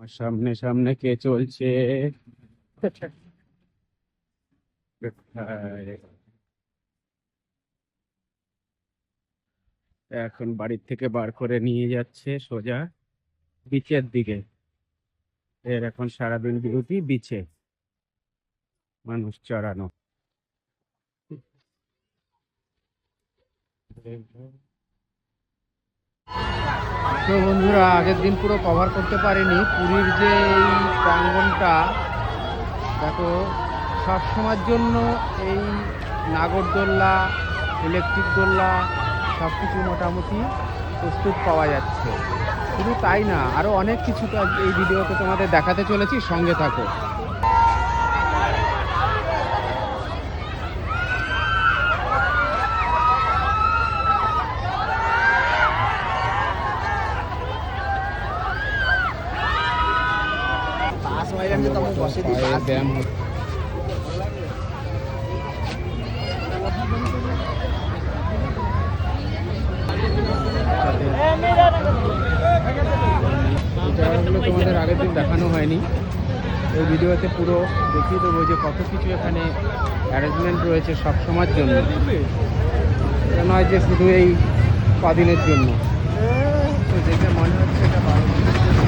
আর সামনে সামনে কে চলছে? এখন বাড়ির থেকে বার করে নিয়ে যাচ্ছে সোজা বিচের দিকে। এর এখন সারাদিন ডিউটি বিচে মানুষ চড়ানো। তো বন্ধুরা, আগের দিন পুরো কভার করতে পারিনি পুরীর যে এই প্রাঙ্গণটা। দেখো, সব সময়ের জন্য এই নাগরদোল্লা, ইলেকট্রিক দোল্লা সব কিছু মোটামুটি প্রস্তুত পাওয়া যাচ্ছে। শুধু তাই না, আরও অনেক কিছু এই ভিডিওতে তোমাদের দেখাতে চলেছি, সঙ্গে থাকো। ব্যায়াম হচ্ছে। জায়গাগুলো তোমাদের আগের দিন দেখানো হয়নি, এই ভিডিওতে পুরো দেখিয়ে দেবো যে কত কিছু এখানে অ্যারেঞ্জমেন্ট রয়েছে সব সময়ের জন্য। এটা নয় যে শুধু এই কদিনের জন্য। তো দেখে মনে হচ্ছে এটা 12 মাসের জন্য।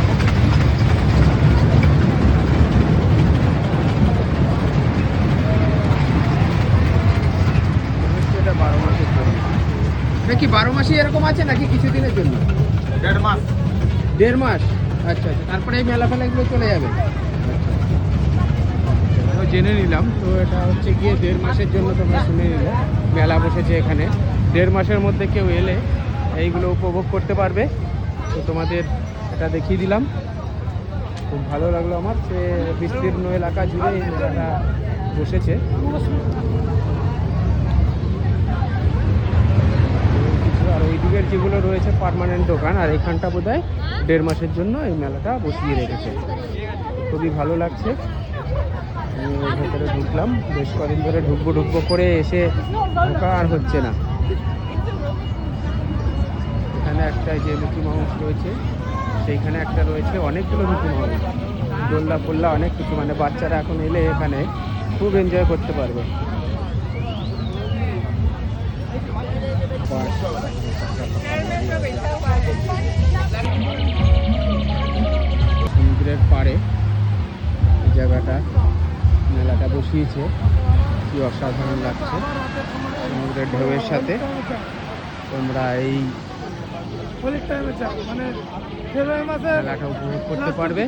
এটা 12 মাসের জন্য। এটা কি 12 মাসই এরকম আছে নাকি কিছুদিনের জন্য? 1.5 মাস। 1.5 মাস, আচ্ছা আচ্ছা। তারপরে এই মেলা ফেলাগুলো চলে যাবে। জেনে নিলাম। তো এটা হচ্ছে গিয়ে 1.5 মাসের জন্য তোমরা শুনে নিলে মেলা বসেছে এখানে। 1.5 মাসের মধ্যে কেউ এলে এইগুলো উপভোগ করতে পারবে। তো তোমাদের এটা দেখিয়ে দিলাম, খুব ভালো লাগলো আমার। সে বিস্তীর্ণ এলাকা জুড়ে এই মেলাটা বসেছে। আর ওই দিকের যেগুলো রয়েছে পার্মানেন্ট দোকান, আর এখানটা বোধহয় 1.5 মাসের জন্য এই মেলাটা বসিয়ে রেখেছে। খুবই ভালো লাগছে। আমি ওই ভেতরে ঢুকলাম, বেশ কদিন ধরে ঢুকবো করে এসে ঢোকা আর হচ্ছে না। এখানে একটা যে মিকি মাউস রয়েছে, সেইখানে একটা রয়েছে, অনেকগুলো মিকি মাউস, দোল্লা ফোল্লা অনেক কিছু। মানে বাচ্চারা এখন এলে এখানে খুব এনজয় করতে পারবে। সমুদ্রের পাড়ে এই জায়গাটা মেলাটা বসিয়েছে, কি অসাধারণ লাগছে। সমুদ্রের ঢেউয়ের সাথে তোমরা এই মেলাটা উপভোগ করতে পারবে।